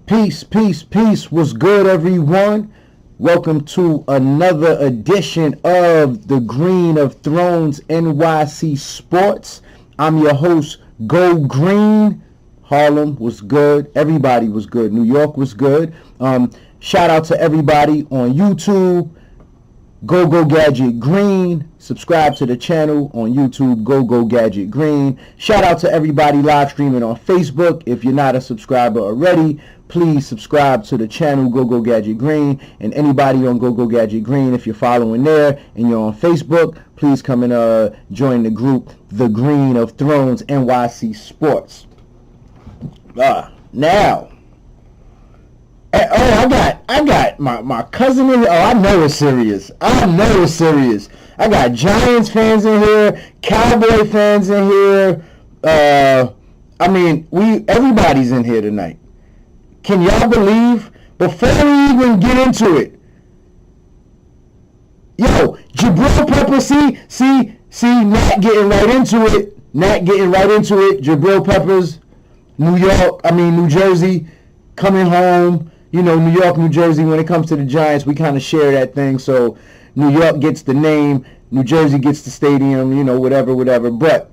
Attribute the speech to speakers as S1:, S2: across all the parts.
S1: Peace, peace, peace. What's good, everyone? Welcome to another edition of the Green of Thrones NYC Sports. I'm your host, Go Green. Harlem was good. Everybody was good. New York was good. Shout out to everybody on YouTube. GoGoGadget Green. Subscribe to the channel on YouTube, GoGoGadget Green. Shout out to everybody live streaming on Facebook. If you're not a subscriber already, please subscribe to the channel GoGoGadget Green. And anybody on GoGoGadget Green, if you're following there and you're on Facebook, please come and join the group, The Green of Thrones NYC Sports. Now, I got my cousin in here. Oh, I know it's serious. I got Giants fans in here, Cowboy fans in here. Everybody's in here tonight. Can y'all believe? Before we even get into it, Jabrill Pepper, see, Nat getting right into it. Jabrill Peppers, New Jersey, coming home. New York, New Jersey, when it comes to the Giants, we kind of share that thing. So New York gets the name, New Jersey gets the stadium, whatever. But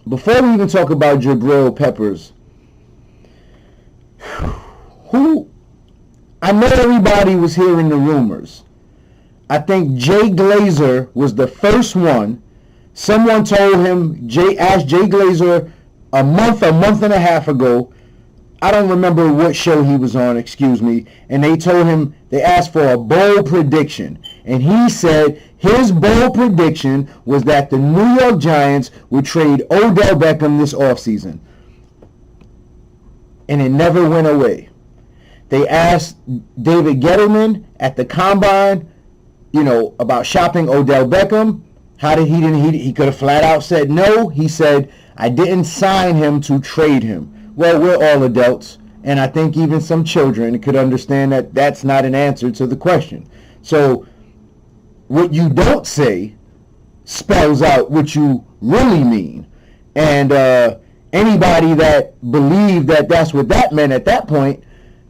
S1: before we even talk about Jabrill Peppers, I know everybody was hearing the rumors. I think Jay Glazer was the first one. Someone told him, asked Jay Glazer a month and a half ago. I don't remember what show he was on, and they told him, they asked for a bold prediction, and he said his bold prediction was that the New York Giants would trade Odell Beckham this offseason, and it never went away. They asked David Gettleman at the Combine, about shopping Odell Beckham. He could have flat out said no. He said, I didn't sign him to trade him. Well, we're all adults, and I think even some children could understand that that's not an answer to the question. So what you don't say spells out what you really mean. And anybody that believed that that's what that meant at that point,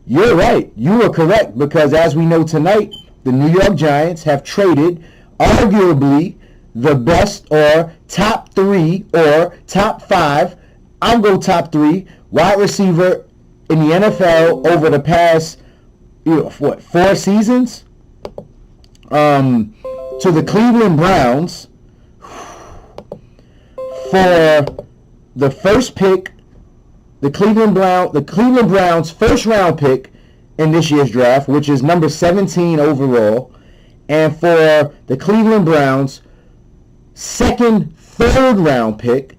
S1: you're right. You were correct, because as we know tonight, the New York Giants have traded arguably the best or top 3 or top 5, I'll go top 3, wide receiver in the NFL over the past, 4 seasons, to the Cleveland Browns for the first pick, the Cleveland Browns first round pick in this year's draft, which is number 17 overall, and for the Cleveland Browns third round pick,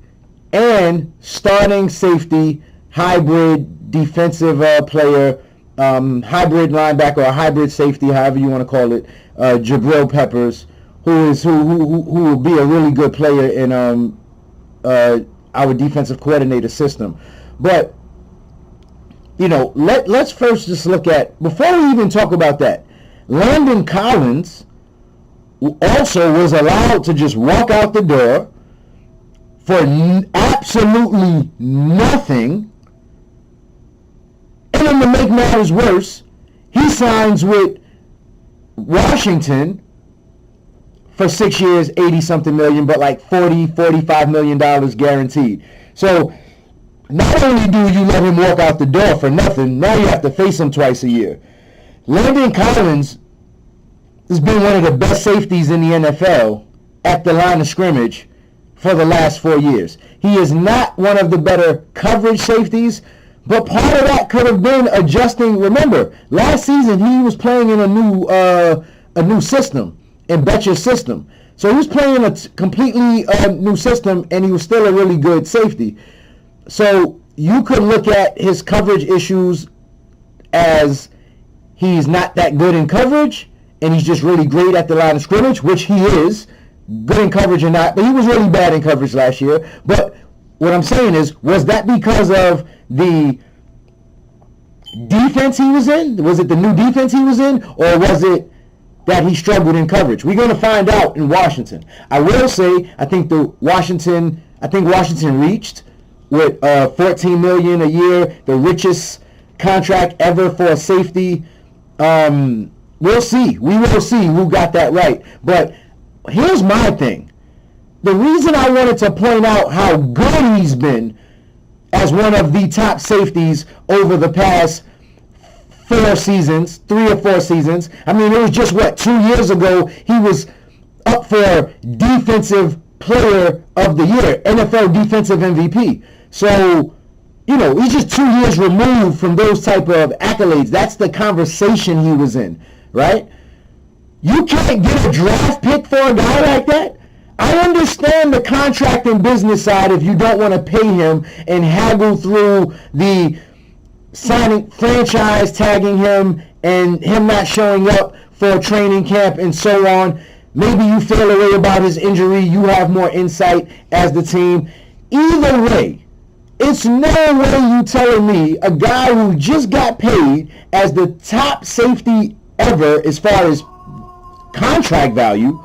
S1: and starting safety, hybrid defensive player, hybrid linebacker or hybrid safety, however you want to call it, Jabrill Peppers, who will be a really good player in our defensive coordinator system. But let's first just look at, before we even talk about that, Landon Collins also was allowed to just walk out the door for absolutely nothing. And then to make matters worse, he signs with Washington for 6 years, 80-something million, but like $45 million guaranteed. So not only do you let him walk out the door for nothing, now you have to face him twice a year. Landon Collins has been one of the best safeties in the NFL at the line of scrimmage for the last 4 years. He is not one of the better coverage safeties, but part of that could have been adjusting. Remember, last season he was playing in a new system, in Betcher's system. So he was playing in a completely new system, and he was still a really good safety. So you could look at his coverage issues as he's not that good in coverage, and he's just really great at the line of scrimmage, which he is, good in coverage or not, but he was really bad in coverage last year. But what I'm saying is, was that because of the defense he was in? Was it the new defense he was in, or was it that he struggled in coverage? We're going to find out in Washington. I will say, I think Washington reached with $14 million a year, the richest contract ever for a safety. We'll see. We will see who got that right. But here's my thing. The reason I wanted to point out how good he's been as one of the top safeties over the past 4 seasons, 3 or 4 seasons. I mean, it was just, 2 years ago, he was up for Defensive Player of the Year, NFL Defensive MVP. So, he's just 2 years removed from those type of accolades. That's the conversation he was in, right? You can't get a draft pick for a guy like that. I understand the contract and business side if you don't want to pay him and haggle through the signing, franchise tagging him and him not showing up for training camp and so on. Maybe you feel a way about his injury. You have more insight as the team. Either way, it's no way you telling me a guy who just got paid as the top safety ever as far as contract value,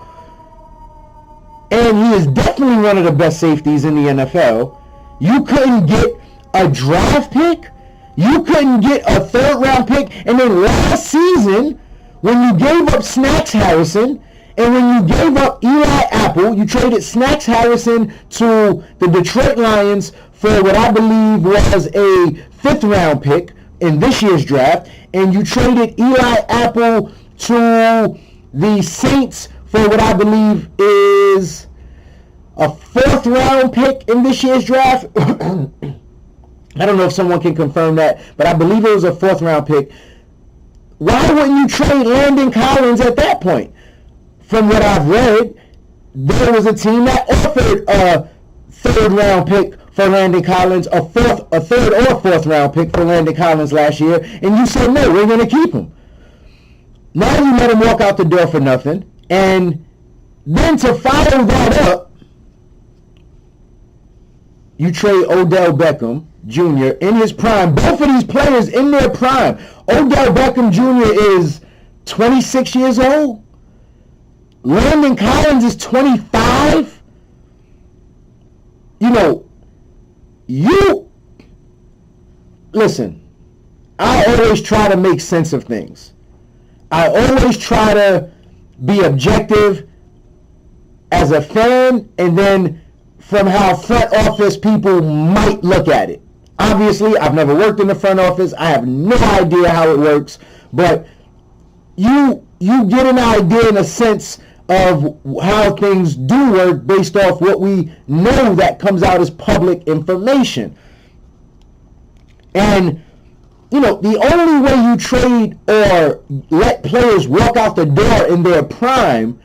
S1: and he is definitely one of the best safeties in the NFL, you couldn't get a draft pick? You couldn't get a 3rd round pick? And then last season, when you gave up Snacks Harrison, and when you gave up Eli Apple, you traded Snacks Harrison to the Detroit Lions for what I believe was a 5th round pick in this year's draft, and you traded Eli Apple to the Saints for what I believe is a 4th round pick in this year's draft. I don't know if someone can confirm that, but I believe it was a 4th round pick. Why wouldn't you trade Landon Collins at that point? From what I've read, there was a team that offered a 3rd round pick for Landon Collins, a 3rd or 4th round pick for Landon Collins last year, and you said, no, we're going to keep him. Now you let him walk out the door for nothing. And then to follow that up, you trade Odell Beckham Jr. in his prime. Both of these players in their prime. Odell Beckham Jr. is 26 years old. Landon Collins is 25. Listen, I always try to make sense of things. I always try to be objective as a fan, and then from how front office people might look at it. Obviously, I've never worked in the front office. I have no idea how it works, but you get an idea in a sense of how things do work based off what we know that comes out as public information. And the only way you trade or let players walk out the door in their prime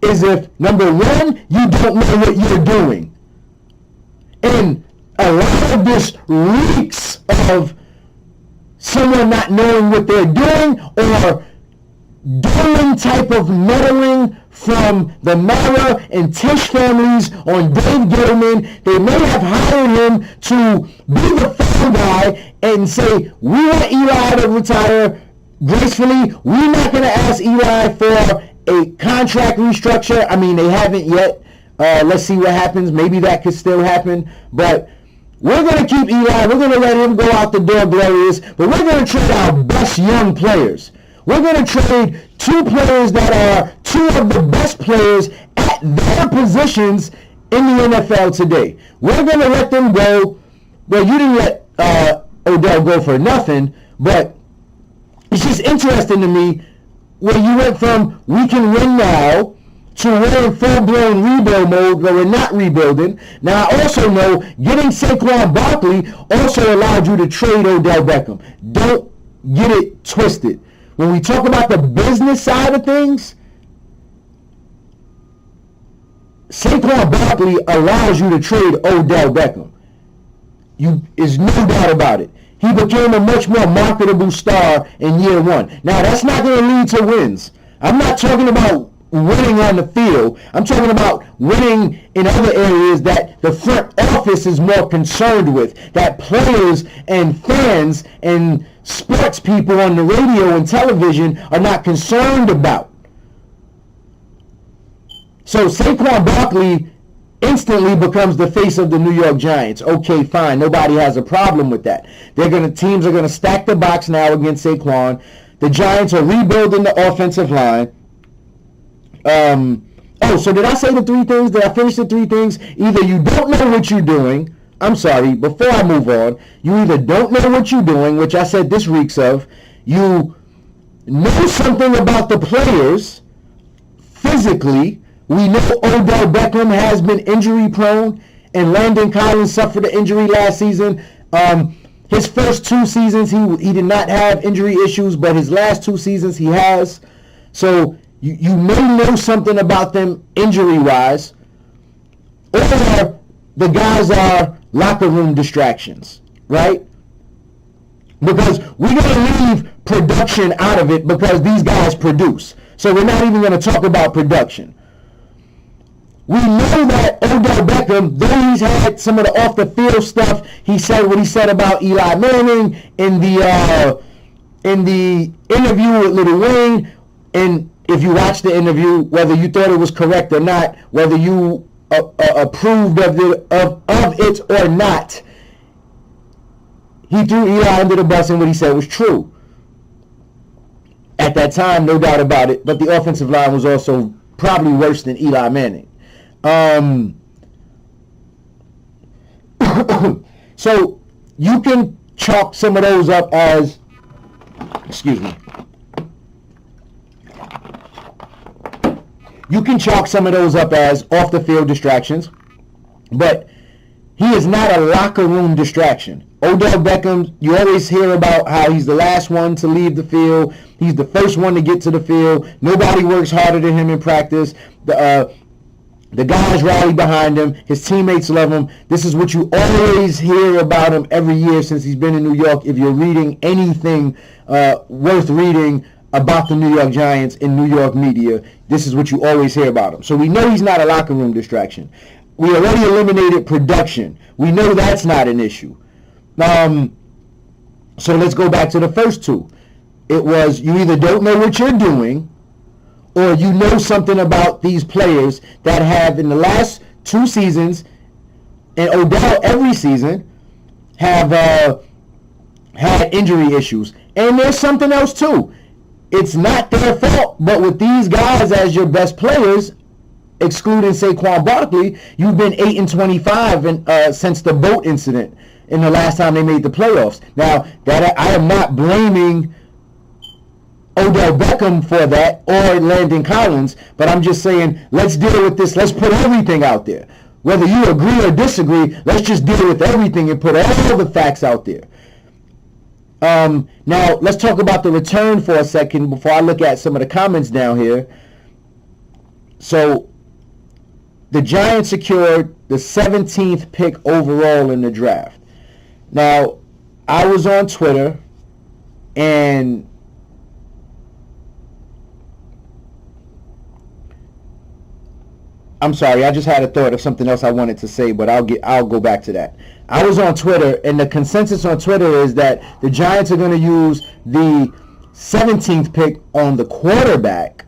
S1: is if, number one, you don't know what you're doing. And a lot of this reeks of someone not knowing what they're doing or doing type of meddling from the Mara and Tish families on Dave Gettleman. They may have hired him to be the phone guy and say, we want Eli to retire gracefully. We're not going to ask Eli for a contract restructure. I mean, they haven't yet. Let's see what happens. Maybe that could still happen. But we're going to keep Eli. We're going to let him go out the door glorious. But we're going to trade our best young players. We're going to trade 2 players that are 2 of the best players at their positions in the NFL today. We're going to let them go. Well, you didn't let Odell go for nothing, but it's just interesting to me where you went from we can win now to we're in full-blown rebuild mode where we're not rebuilding. Now, I also know getting Saquon Barkley also allowed you to trade Odell Beckham. Don't get it twisted. When we talk about the business side of things, Saquon Barkley allows you to trade Odell Beckham. There's no doubt about it. He became a much more marketable star in year 1. Now, that's not going to lead to wins. I'm not talking about winning on the field. I'm talking about winning in other areas that the front office is more concerned with, that players and fans and sports people on the radio and television are not concerned about. So Saquon Barkley instantly becomes the face of the New York Giants. Okay, fine. Nobody has a problem with that. Teams are going to stack the box now against Saquon. The Giants are rebuilding the offensive line. So did I say the three things? Did I finish the three things? Either you don't know what you're doing. I'm sorry, before I move on, you either don't know what you're doing, which I said this reeks of. You know something about the players physically. We know Odell Beckham has been injury prone, and Landon Collins suffered an injury last season. His first 2 seasons, he did not have injury issues, but his last 2 seasons he has. So you may know something about them injury-wise, or the guys are locker room distractions, right? Because we're going to leave production out of it because these guys produce. So we're not even going to talk about production. We know that Odell Beckham, though he's had some of the off-the-field stuff, he said what he said about Eli Manning in the interview with Lil Wayne. And if you watched the interview, whether you thought it was correct or not, whether you approved of it or not, he threw Eli under the bus, and what he said was true. At that time, no doubt about it, but the offensive line was also probably worse than Eli Manning. So you can chalk some of those up as, off the field distractions, but he is not a locker room distraction. Odell Beckham, you always hear about how he's the last one to leave the field. He's the first one to get to the field. Nobody works harder than him in practice. The guys rally behind him. His teammates love him. This is what you always hear about him every year since he's been in New York. If you're reading anything worth reading about the New York Giants in New York media, this is what you always hear about him. So we know he's not a locker room distraction. We already eliminated production. We know that's not an issue. So let's go back to the first two. It was you either don't know what you're doing, or you know something about these players that have, in the last 2 seasons, and Odell every season, have had injury issues. And there's something else too. It's not their fault, but with these guys as your best players, excluding Saquon Barkley, you've been 8-25 since the boat incident in the last time they made the playoffs. Now, that I am not blaming Odell Beckham for that or Landon Collins, but I'm just saying, let's deal with this. Let's put everything out there. Whether you agree or disagree, let's just deal with everything and put all the facts out there. Now, let's talk about the return for a second before I look at some of the comments down here. So, the Giants secured the 17th pick overall in the draft. Now, I was on Twitter, and I'm sorry, I just had a thought of something else I wanted to say, but I'll go back to that. I was on Twitter, and the consensus on Twitter is that the Giants are going to use the 17th pick on the quarterback.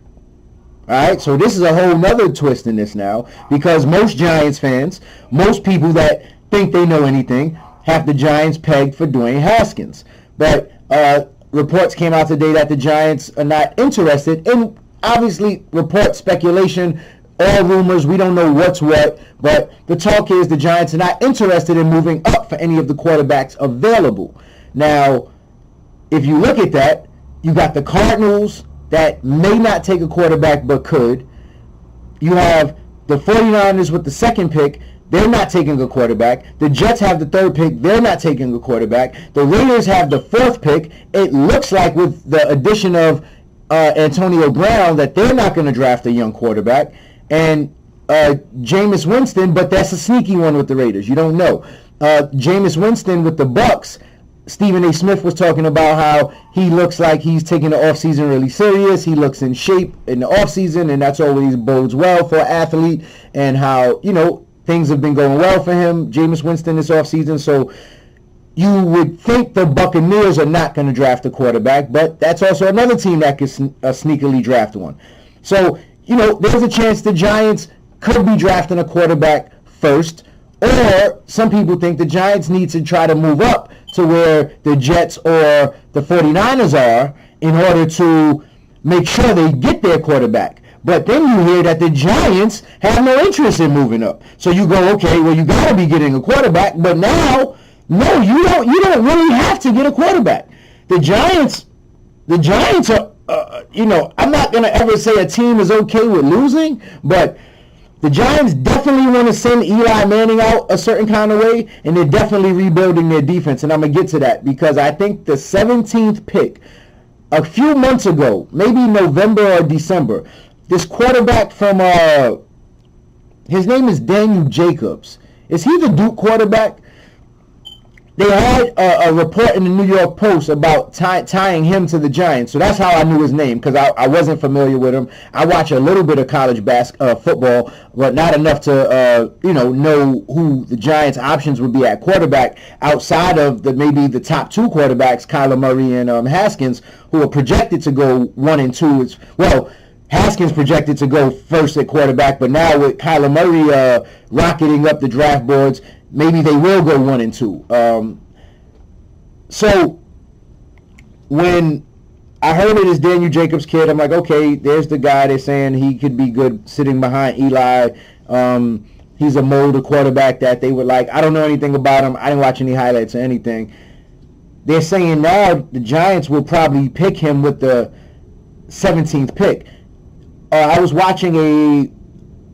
S1: All right, so this is a whole nother twist in this now, because most Giants fans, most people that think they know anything, have the Giants pegged for Dwayne Haskins. But reports came out today that the Giants are not interested, and obviously report speculation, all rumors, we don't know what's what, but the talk is the Giants are not interested in moving up for any of the quarterbacks available. Now, if you look at that, you got the Cardinals that may not take a quarterback but could. You have the 49ers with the 2nd pick. They're not taking a quarterback. The Jets have the 3rd pick. They're not taking a quarterback. The Raiders have the 4th pick. It looks like with the addition of Antonio Brown that they're not going to draft a young quarterback. And Jameis Winston, but that's a sneaky one with the Raiders. You don't know. Jameis Winston with the Bucks, Stephen A. Smith was talking about how he looks like he's taking the offseason really serious. He looks in shape in the offseason, and that's always bodes well for an athlete, and how, things have been going well for him, Jameis Winston, this offseason. So you would think the Buccaneers are not going to draft a quarterback, but that's also another team that could sneakily draft one. So, there's a chance the Giants could be drafting a quarterback first, or some people think the Giants need to try to move up to where the Jets or the 49ers are in order to make sure they get their quarterback. But then you hear that the Giants have no interest in moving up. So you go, okay, well, you got to be getting a quarterback. But now, no, you don't really have to get a quarterback. The Giants are, I'm not going to ever say a team is okay with losing, but the Giants definitely want to send Eli Manning out a certain kind of way, and they're definitely rebuilding their defense. And I'm going to get to that because I think the 17th pick, a few months ago, maybe November or December, this quarterback from, his name is Daniel Jacobs. Is he the Duke quarterback? They had a report in the New York Post about tying him to the Giants. So that's how I knew his name, because I wasn't familiar with him. I watch a little bit of college football, but not enough to know who the Giants' options would be at quarterback outside of maybe the top two quarterbacks, Kyler Murray and Haskins, who are projected to go 1 and 2. Haskins projected to go first at quarterback, but now with Kyler Murray rocketing up the draft boards, maybe they will go 1 and 2. So when I heard of this Daniel Jacobs kid, I'm like, okay, there's the guy they're saying he could be good sitting behind Eli. He's a mold of quarterback that they would like. I don't know anything about him. I didn't watch any highlights or anything. They're saying now the Giants will probably pick him with the 17th pick. I was watching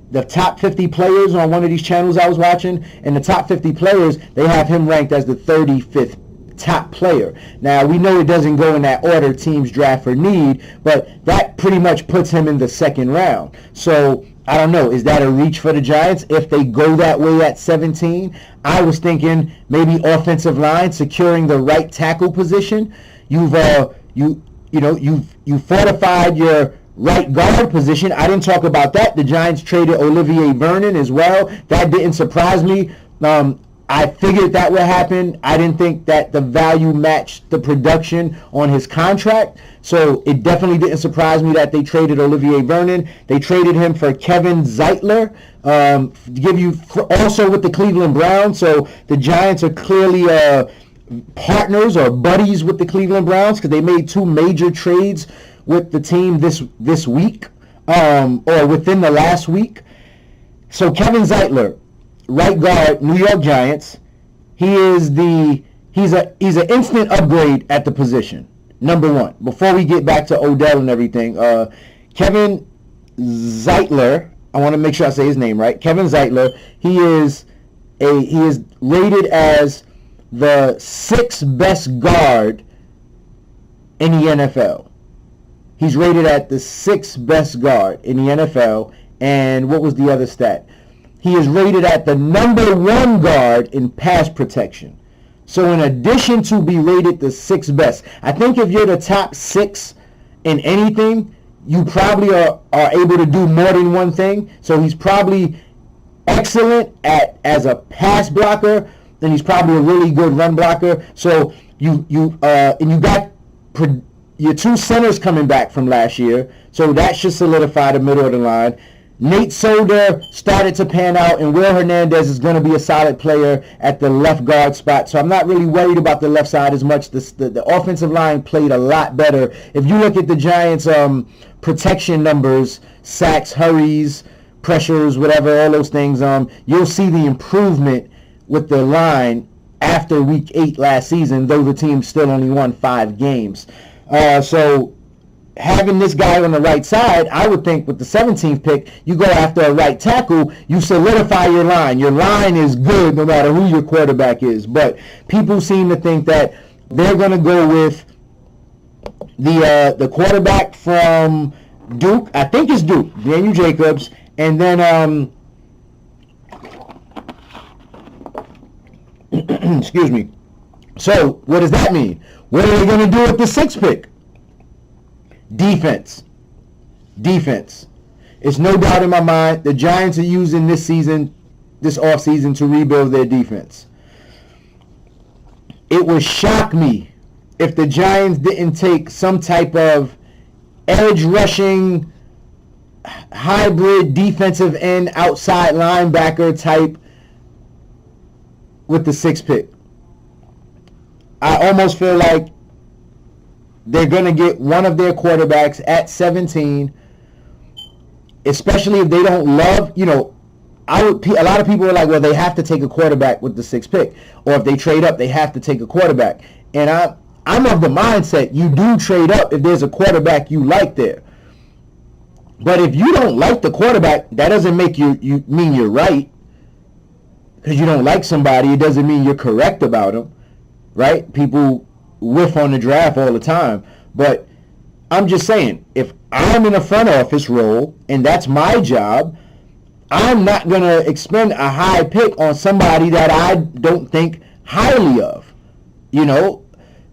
S1: the top 50 players on one of these channels I was watching, and the top 50 players, they have him ranked as the 35th top player. Now, we know it doesn't go in that order teams draft for need, but that pretty much puts him in the second round. So, I don't know. Is that a reach for the Giants if they go that way at 17? I was thinking maybe offensive line, securing the right tackle position. You've fortified your right guard position. I didn't talk about that. The Giants traded Olivier Vernon as well. That didn't surprise me. I figured that would happen. I didn't think that the value matched the production on his contract. So it definitely didn't surprise me that they traded Olivier Vernon. They traded him for Kevin Zeitler, also with the Cleveland Browns. So the Giants are clearly partners or buddies with the Cleveland Browns because they made two major trades with the team this week, or within the last week. So Kevin Zeitler, right guard, New York Giants. He's an instant upgrade at the position. Number one. Before we get back to Odell and everything, Kevin Zeitler, I want to make sure I say his name right. Kevin Zeitler, he is rated as the 6th best guard in the NFL. He's rated at the 6th best guard in the NFL. And what was the other stat? He is rated at the number 1 guard in pass protection. So in addition to be rated the 6th best, I think if you're the top 6 in anything, you probably are able to do more than one thing. So he's probably excellent as a pass blocker, and he's probably a really good run blocker. So you got your 2 centers coming back from last year, so that should solidify the middle of the line. Nate Solder started to pan out, and Will Hernandez is going to be a solid player at the left guard spot. So I'm not really worried about the left side as much. The offensive line played a lot better. If you look at the Giants' protection numbers, sacks, hurries, pressures, whatever, all those things, you'll see the improvement with the line after Week 8 last season, though the team still only won 5 games. So having this guy on the right side, I would think with the 17th pick, you go after a right tackle, you solidify your line. Your line is good no matter who your quarterback is. But people seem to think that they're going to go with the quarterback from Duke. I think it's Duke, Daniel Jacobs. And then, excuse me. So what does that mean? What are they going to do with the 6th pick? Defense. It's no doubt in my mind the Giants are using this offseason to rebuild their defense. It would shock me if the Giants didn't take some type of edge rushing, hybrid defensive end, outside linebacker type with the 6th pick. I almost feel like they're going to get one of their quarterbacks at 17, especially if they don't love, a lot of people are like, well, they have to take a quarterback with the 6th pick. Or if they trade up, they have to take a quarterback. And I'm of the mindset you do trade up if there's a quarterback you like there. But if you don't like the quarterback, that doesn't make you mean you're right. Because you don't like somebody, it doesn't mean you're correct about them. Right? People whiff on the draft all the time. But I'm just saying, if I'm in a front office role and that's my job, I'm not going to expend a high pick on somebody that I don't think highly of.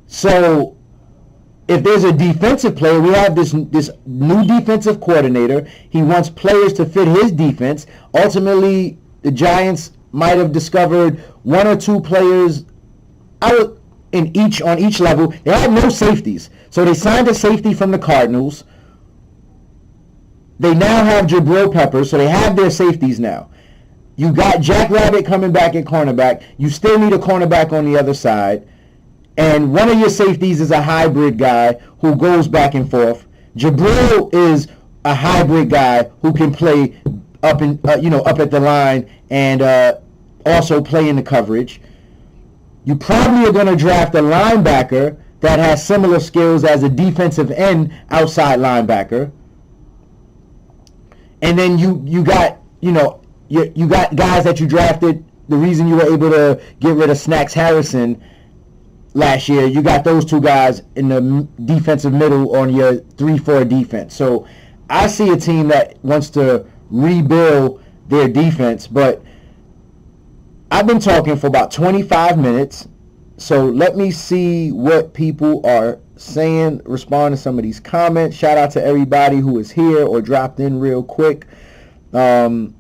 S1: So if there's a defensive player, we have this new defensive coordinator. He wants players to fit his defense. Ultimately, the Giants might have discovered one or two players out on each level. They had no safeties. So they signed a safety from the Cardinals. They now have Jabrill Peppers, so they have their safeties now. You got Jack Rabbit coming back at cornerback. You still need a cornerback on the other side. And one of your safeties is a hybrid guy who goes back and forth. Jabrill is a hybrid guy who can play up at the line and also play in the coverage. You probably are going to draft a linebacker that has similar skills as a defensive end outside linebacker. And then you got guys that you drafted. The reason you were able to get rid of Snacks Harrison last year, you got those two guys in the defensive middle on your 3-4 defense. So I see a team that wants to rebuild their defense, but I've been talking for about 25 minutes, so let me see what people are saying, respond to some of these comments. Shout out to everybody who is here or dropped in real quick. Nat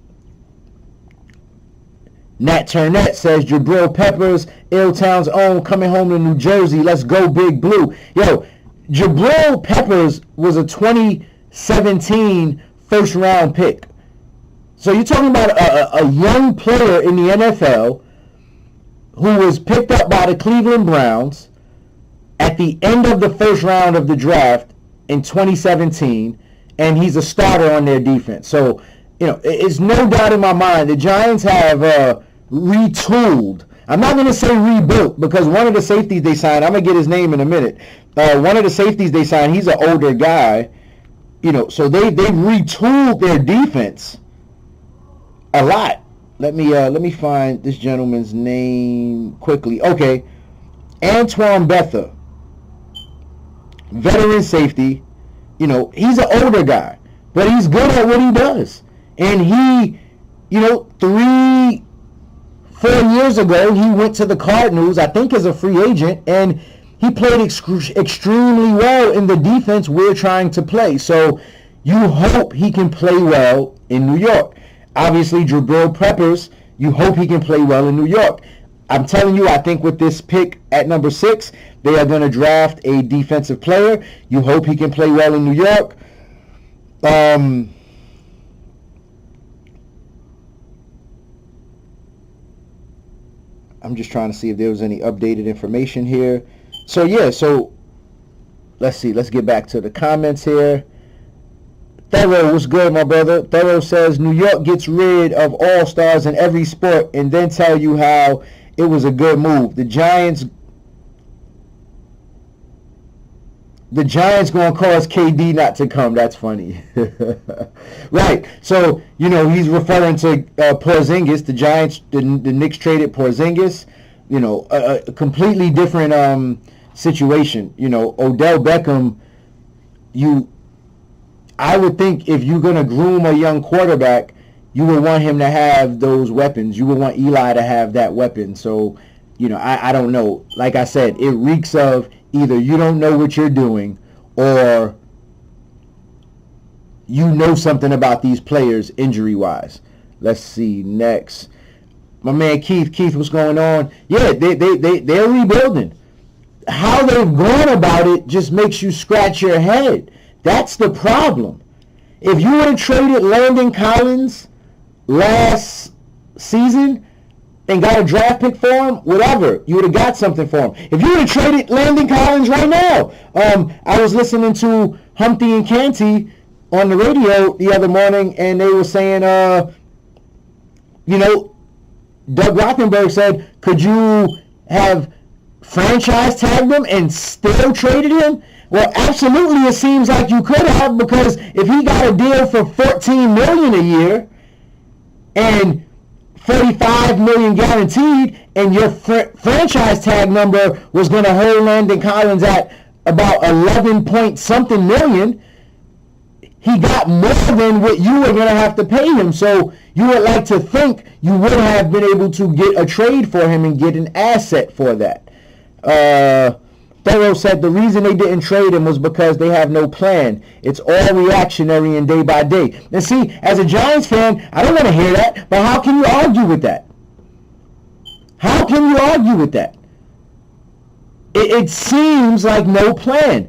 S1: Turnett says, Jabrill Peppers, Illtown's own, coming home to New Jersey. Let's go Big Blue. Yo, Jabrill Peppers was a 2017 first-round pick. So you're talking about a young player in the NFL who was picked up by the Cleveland Browns at the end of the first round of the draft in 2017, and he's a starter on their defense. So, it's no doubt in my mind the Giants have retooled. I'm not going to say rebuilt, because one of the safeties they signed, I'm going to get his name in a minute. One of the safeties they signed, he's an older guy. So they've retooled their defense a lot. Let me find this gentleman's name quickly. Okay, Antoine Betha, veteran safety. He's an older guy, but he's good at what he does. And he, 3-4 years ago, he went to the Cardinals, I think as a free agent, and he played extremely well in the defense we're trying to play. So you hope he can play well in New York. Obviously, Jabrill Peppers, you hope he can play well in New York. I'm telling you, I think with this pick at number 6, they are going to draft a defensive player. You hope he can play well in New York. I'm just trying to see if there was any updated information here. So, let's see. Let's get back to the comments here. Thorough, what's good, my brother? Thorough says, New York gets rid of all-stars in every sport and then tell you how it was a good move. The Giants going to cause KD not to come. That's funny. Right. So, he's referring to Porzingis. The Giants, the Knicks traded Porzingis. A completely different situation. Odell Beckham, I would think if you're going to groom a young quarterback, you would want him to have those weapons. You would want Eli to have that weapon. So, I don't know. Like I said, it reeks of either you don't know what you're doing or you know something about these players injury-wise. Let's see next. My man Keith. Keith, what's going on? Yeah, they're rebuilding. How they've gone about it just makes you scratch your head. That's the problem. If you would have traded Landon Collins last season, and got a draft pick for him, whatever, you would have got something for him. If you would have traded Landon Collins right now, I was listening to Humpty and Canty on the radio the other morning, and they were saying, Doug Rothenberg said, could you have franchise tagged him and still traded him? Well, absolutely, it seems like you could have, because if he got a deal for $14 million a year and $45 million guaranteed, and your franchise tag number was going to hold Landon Collins at about 11 point something million, he got more than what you were going to have to pay him. So you would like to think you would have been able to get a trade for him and get an asset for that. Thorough said the reason they didn't trade him was because they have no plan. It's all reactionary and day by day. And see, as a Giants fan, I don't want to hear that, but how can you argue with that? How can you argue with that? It seems like no plan.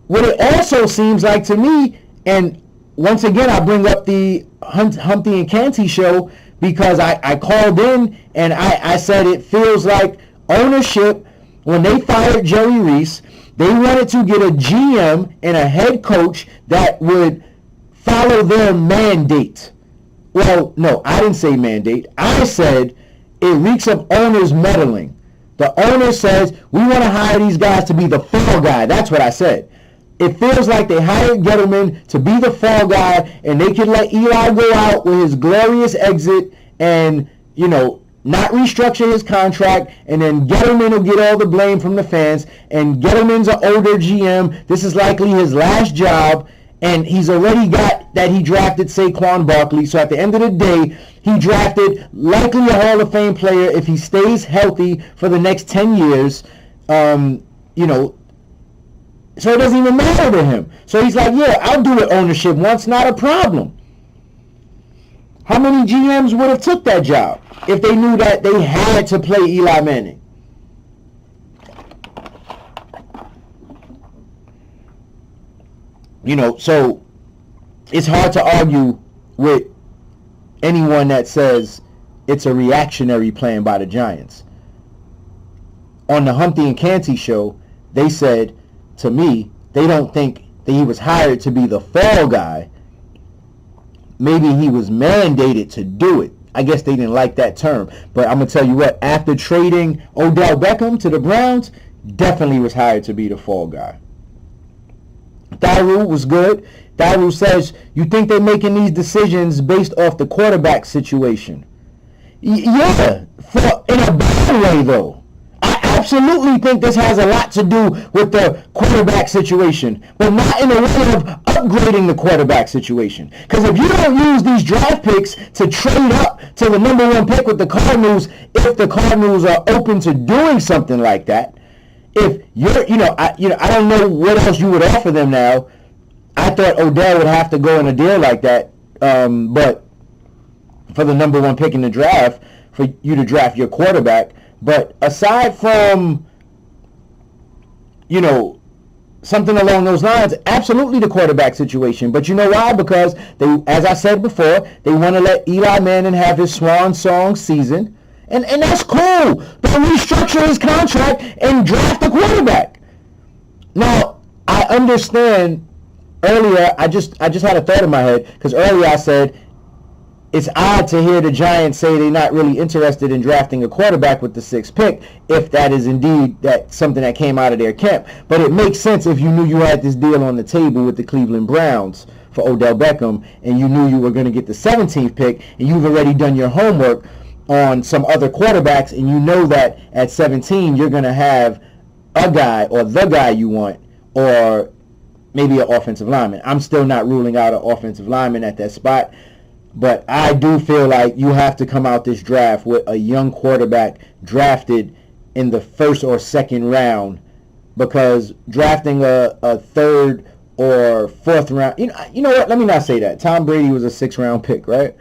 S1: What it also seems like to me, and once again I bring up the Humpty and Canty show because I called in and I said it feels like ownership, when they fired Jerry Reese, they wanted to get a GM and a head coach that would follow their mandate. Well, no, I didn't say mandate. I said it reeks of owners meddling. The owner says, we want to hire these guys to be the fall guy. That's what I said. It feels like they hired Gettleman to be the fall guy, and they could let Eli go out with his glorious exit and, not restructure his contract, and then Gettleman will get all the blame from the fans, and Gettleman's an older GM. This is likely his last job, and he's already got that he drafted Saquon Barkley. So at the end of the day, he drafted likely a Hall of Fame player if he stays healthy for the next 10 years. So it doesn't even matter to him. So he's like, yeah, I'll do it ownership once, not a problem. How many GMs would have took that job if they knew that they had to play Eli Manning? So it's hard to argue with anyone that says it's a reactionary plan by the Giants. On the Humpty and Canty show, they said to me, they don't think that he was hired to be the fall guy. Maybe he was mandated to do it. I guess they didn't like that term. But I'm going to tell you what, after trading Odell Beckham to the Browns, definitely was hired to be the fall guy. Daru was good. Daru says, you think they're making these decisions based off the quarterback situation? Yeah, in a bad way, though. I absolutely think this has a lot to do with the quarterback situation, but not in a way of upgrading the quarterback situation. Because if you don't use these draft picks to trade up to the number one pick with the Cardinals, if the Cardinals are open to doing something like that, if you're, I don't know what else you would offer them now. I thought Odell would have to go in a deal like that, but for the number one pick in the draft, for you to draft your quarterback. But aside from, something along those lines, absolutely the quarterback situation. But you know why? Because they, as I said before, they want to let Eli Manning have his swan song season. And that's cool. But restructure his contract and draft a quarterback. Now, I understand earlier, I just had a thought in my head, because earlier I said, it's odd to hear the Giants say they're not really interested in drafting a quarterback with the 6th pick, if that is indeed something that came out of their camp. But it makes sense if you knew you had this deal on the table with the Cleveland Browns for Odell Beckham, and you knew you were going to get the 17th pick, and you've already done your homework on some other quarterbacks, and you know that at 17 you're going to have a guy or the guy you want, or maybe an offensive lineman. I'm still not ruling out an offensive lineman at that spot. But I do feel like you have to come out this draft with a young quarterback drafted in the 1st or 2nd round, because drafting a 3rd or 4th round, you know what? Let me not say that. Tom Brady was a 6th round pick, right?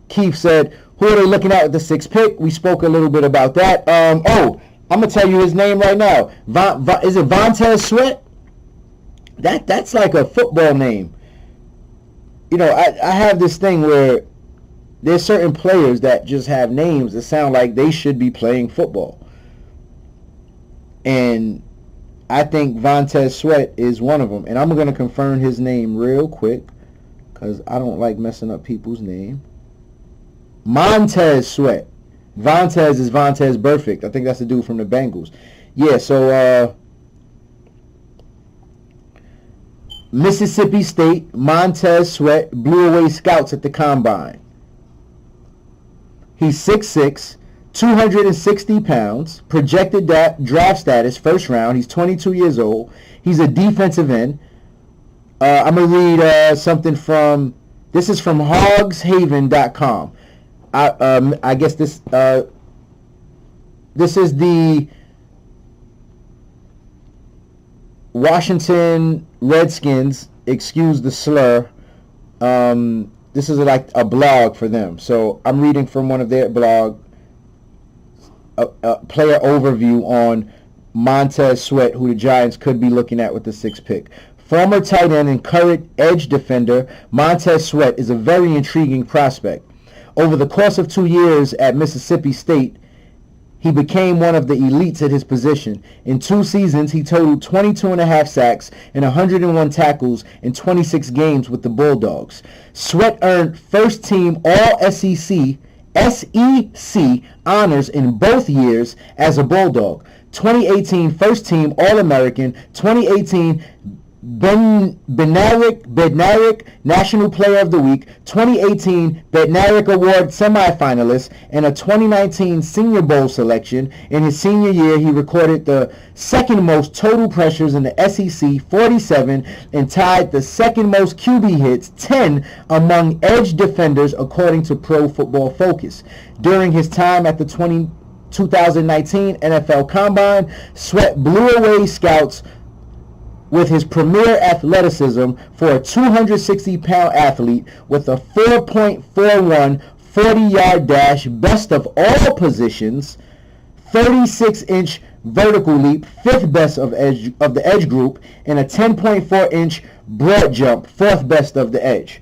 S1: Keith said, who are they looking at the 6th pick? We spoke a little bit about that. I'm going to tell you his name right now. Is it Vontez Sweat? That's like a football name. I have this thing where there's certain players that just have names that sound like they should be playing football. And I think Vontez Sweat is one of them. And I'm going to confirm his name real quick because I don't like messing up people's name. Montez Sweat. Vontez is Vontez Perfect. I think that's the dude from the Bengals. Yeah, so Mississippi State, Montez Sweat blew away scouts at the Combine. He's 6'6", 260 pounds, projected draft status, first round. He's 22 years old. He's a defensive end. I'm going to read something from, this is from hogshaven.com. I guess this is the Washington Redskins, excuse the slur. This is like a blog for them. So I'm reading from one of their blog, a player overview on Montez Sweat, who the Giants could be looking at with the 6th pick. Former tight end and current edge defender, Montez Sweat is a very intriguing prospect. Over the course of 2 years at Mississippi State, he became one of the elites at his position. In 2 seasons, he totaled 22.5 sacks and 101 tackles in 26 games with the Bulldogs. Sweat earned first-team All-SEC honors in both years as a Bulldog. 2018 first-team All-American, 2018 Bednarik National Player of the Week, 2018 Bednarik Award semifinalist, and a 2019 Senior Bowl selection. In his senior year, he recorded the second most total pressures in the SEC, 47, and tied the second most QB hits, 10, among edge defenders, according to Pro Football Focus. During his time at the 2019 NFL Combine, Sweat blew away scouts with his premier athleticism for a 260-pound athlete with a 4.41 40-yard dash, best of all positions, 36-inch vertical leap, 5th best of the edge group, and a 10.4-inch broad jump, 4th best of the edge.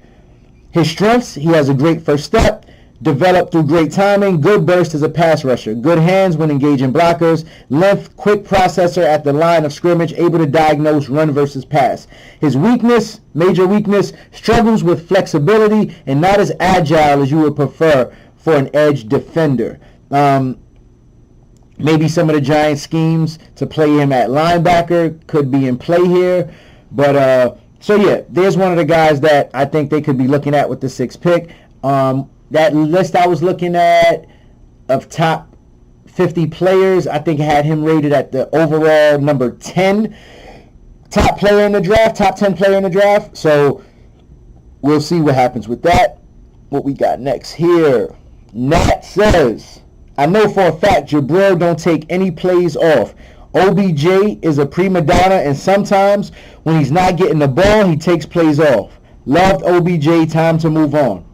S1: His strengths: he has a great first step, developed through great timing, good burst as a pass rusher, good hands when engaging blockers, length, quick processor at the line of scrimmage, able to diagnose run versus pass. His weakness, major weakness, struggles with flexibility and not as agile as you would prefer for an edge defender. Maybe some of the Giants' schemes to play him at linebacker could be in play here. But, so yeah, there's one of the guys that I think they could be looking at with the 6th pick. That list I was looking at of top 50 players, I think had him rated at the overall number 10 top player in the draft, top 10 player in the draft. So we'll see what happens with that. What we got next here. Nat says, I know for a fact Jabrill don't take any plays off. OBJ is a prima donna, and sometimes when he's not getting the ball, he takes plays off. Loved OBJ, time to move on.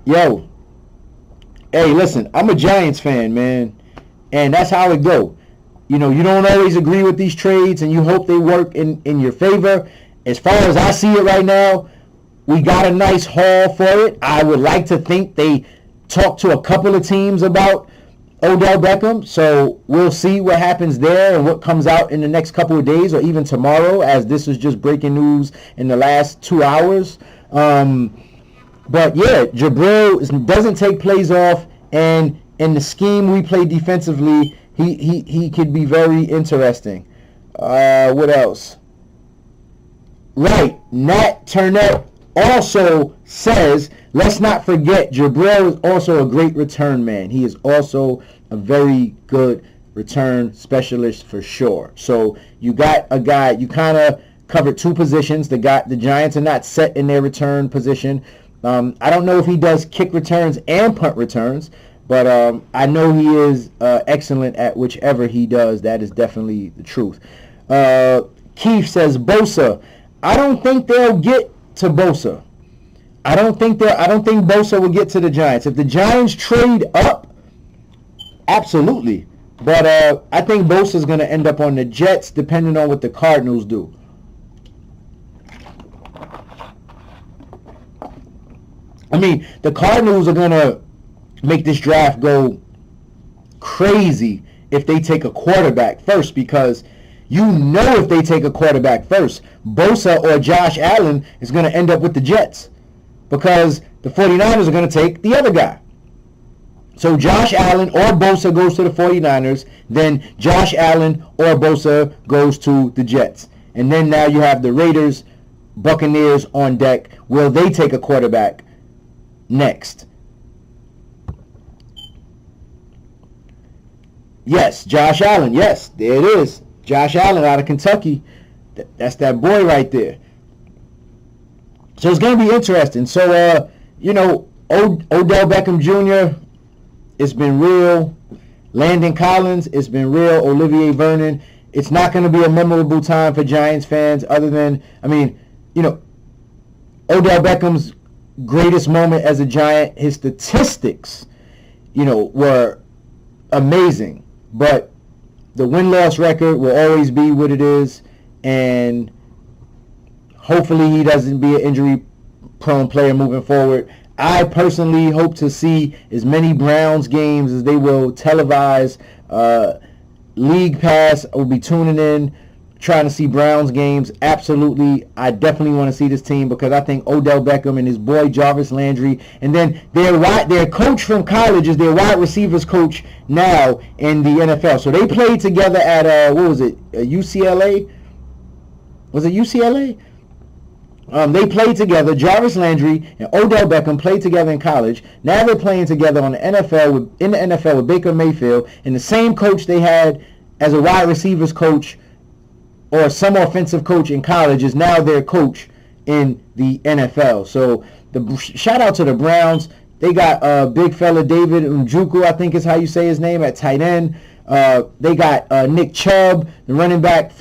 S1: Yo, hey, listen, I'm a Giants fan, man, and that's how it go. You know, you don't always agree with these trades, and you hope they work in your favor. As far as I see it right now, we got a nice haul for it. I would like to think they talked to a couple of teams about Odell Beckham, so we'll see what happens there and what comes out in the next couple of days or even tomorrow, as this is just breaking news in the last 2 hours. But yeah, Jabrill doesn't take plays off, and in the scheme we play defensively, he could be very interesting. What else? Right, Nat Turnett also says, let's not forget, Jabrill is also a great return man. He is also a very good return specialist for sure. So you got a guy, you kind of covered 2 positions. The Giants are not set in their return position. I don't know if he does kick returns and punt returns, but I know he is excellent at whichever he does. That is definitely the truth. Keith says, Bosa. I don't think they'll get to Bosa. I don't think Bosa will get to the Giants. If the Giants trade up, absolutely. But I think Bosa's going to end up on the Jets, depending on what the Cardinals do. I mean, the Cardinals are going to make this draft go crazy if they take a quarterback first, because you know if they take a quarterback first, Bosa or Josh Allen is going to end up with the Jets, because the 49ers are going to take the other guy. So Josh Allen or Bosa goes to the 49ers, then Josh Allen or Bosa goes to the Jets. And then now you have the Raiders, Buccaneers on deck. Will they take a quarterback next? Yes, Josh Allen. Yes, there it is. Josh Allen out of Kentucky. That's that boy right there. So it's going to be interesting. So, Odell Beckham Jr., it's been real. Landon Collins, it's been real. Olivier Vernon. It's not going to be a memorable time for Giants fans other than, Odell Beckham's greatest moment as a Giant, his statistics, were amazing. But the win-loss record will always be what it is, and hopefully he doesn't be an injury-prone player moving forward. I personally hope to see as many Browns games as they will televise. League Pass, I will be tuning in, trying to see Browns games. Absolutely, I definitely want to see this team, because I think Odell Beckham and his boy Jarvis Landry, and then their coach from college is their wide receivers coach now in the NFL. So they played together at UCLA? Was it UCLA? They played together. Jarvis Landry and Odell Beckham played together in college. Now they're playing together in the NFL with Baker Mayfield, and the same coach they had as a wide receivers coach or some offensive coach in college is now their coach in the NFL. So the shout out to the Browns. They got big fella David Njoku, I think is how you say his name, at tight end. They got Nick Chubb, the running back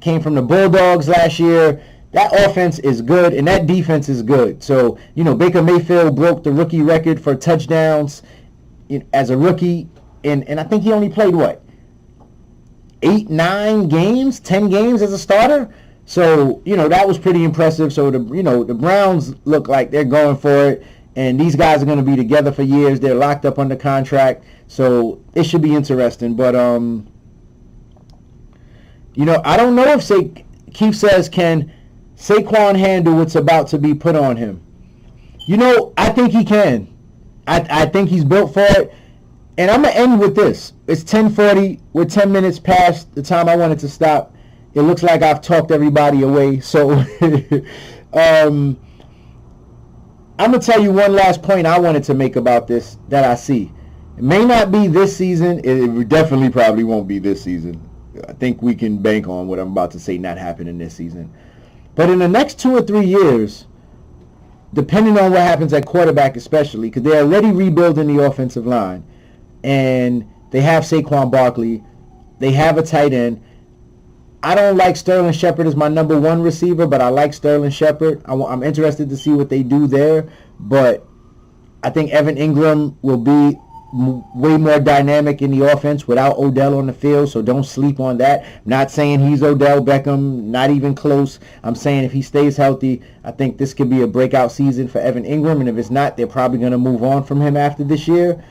S1: came from the Bulldogs last year. That offense is good, and that defense is good. So, Baker Mayfield broke the rookie record for touchdowns as a rookie, and I think he only played, 10 games as a starter? So, that was pretty impressive. So, the Browns look like they're going for it, and these guys are going to be together for years. They're locked up under contract, so it should be interesting. But, I don't know if Keith says, can Saquon handle what's about to be put on him? I think he can. I think he's built for it. And I'm going to end with this. It's 10:40. We're 10 minutes past the time I wanted to stop. It looks like I've talked everybody away. So I'm going to tell you one last point I wanted to make about this that I see. It may not be this season. It definitely probably won't be this season. I think we can bank on what I'm about to say not happening this season. But in the next 2 or 3 years, depending on what happens at quarterback especially, because they're already rebuilding the offensive line, and they have Saquon Barkley, they have a tight end. I don't like Sterling Shepard as my number one receiver, but I like Sterling Shepard. I'm interested to see what they do there, but I think Evan Ingram will be way more dynamic in the offense without Odell on the field, so don't sleep on that. I'm not saying he's Odell Beckham, not even close. I'm saying if he stays healthy, I think this could be a breakout season for Evan Ingram, and if it's not, they're probably going to move on from him after this year.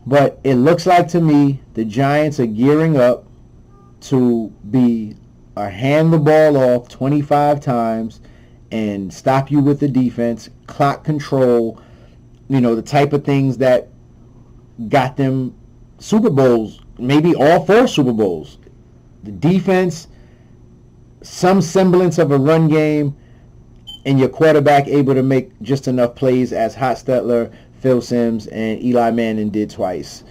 S1: But it looks like to me the Giants are gearing up to be a hand the ball off 25 times and stop you with the defense, clock control, the type of things that got them Super Bowls, maybe all 4 Super Bowls. The defense, some semblance of a run game, and your quarterback able to make just enough plays as Hostetler, Phil Simms, and Eli Manning did twice.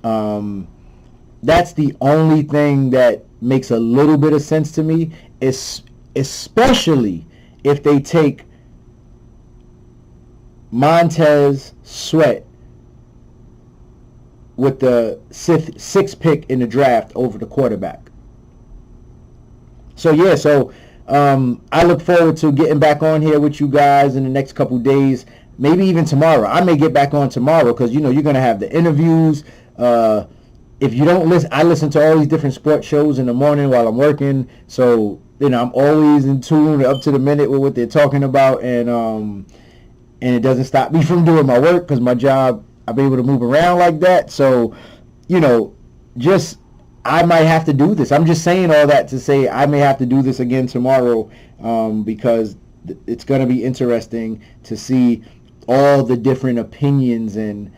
S1: That's the only thing that makes a little bit of sense to me, especially if they take Montez Sweat with the sixth pick in the draft over the quarterback. So I look forward to getting back on here with you guys in the next couple days, maybe even tomorrow. I may get back on tomorrow because you're going to have the interviews. If you don't listen, I listen to all these different sports shows in the morning while I'm working, so I'm always in tune, up to the minute with what they're talking about, and and it doesn't stop me from doing my work because my job, I'm able to move around like that. So, just I might have to do this. I'm just saying all that to say I may have to do this again tomorrow because it's going to be interesting to see all the different opinions and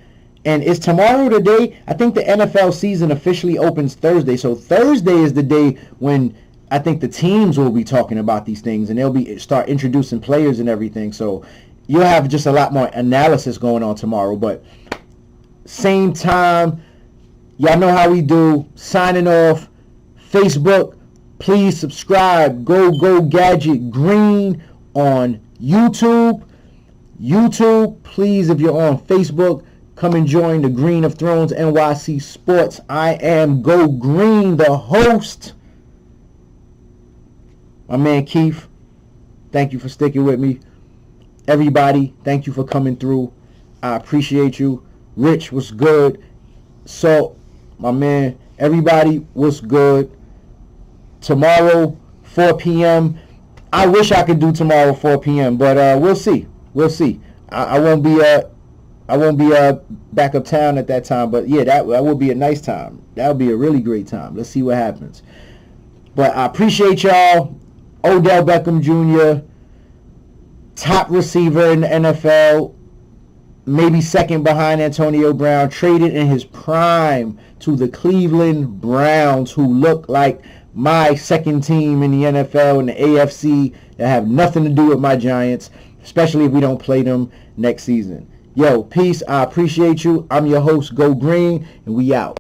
S1: is tomorrow the day? I think the NFL season officially opens Thursday. So Thursday is the day when I think the teams will be talking about these things and they'll start introducing players and everything. So you'll have just a lot more analysis going on tomorrow. But same time, y'all know how we do. Signing off. Facebook, please subscribe. GoGoGadget Green on YouTube. YouTube, please, if you're on Facebook, come and join the Green of Thrones NYC Sports. I am Go Green, the host. My man Keith, thank you for sticking with me. Everybody, thank you for coming through. I appreciate you. Rich, what's good? So, my man, everybody, what's good? Tomorrow, 4 p.m. I wish I could do tomorrow 4 p.m., but we'll see. We'll see. I won't be back uptown at that time, but yeah, that would be a nice time. That would be a really great time. Let's see what happens. But I appreciate y'all. Odell Beckham Jr., top receiver in the NFL, maybe second behind Antonio Brown, traded in his prime to the Cleveland Browns, who look like my second team in the NFL and the AFC that have nothing to do with my Giants, especially if we don't play them next season. Yo, peace. I appreciate you. I'm your host, Go Green, and we out.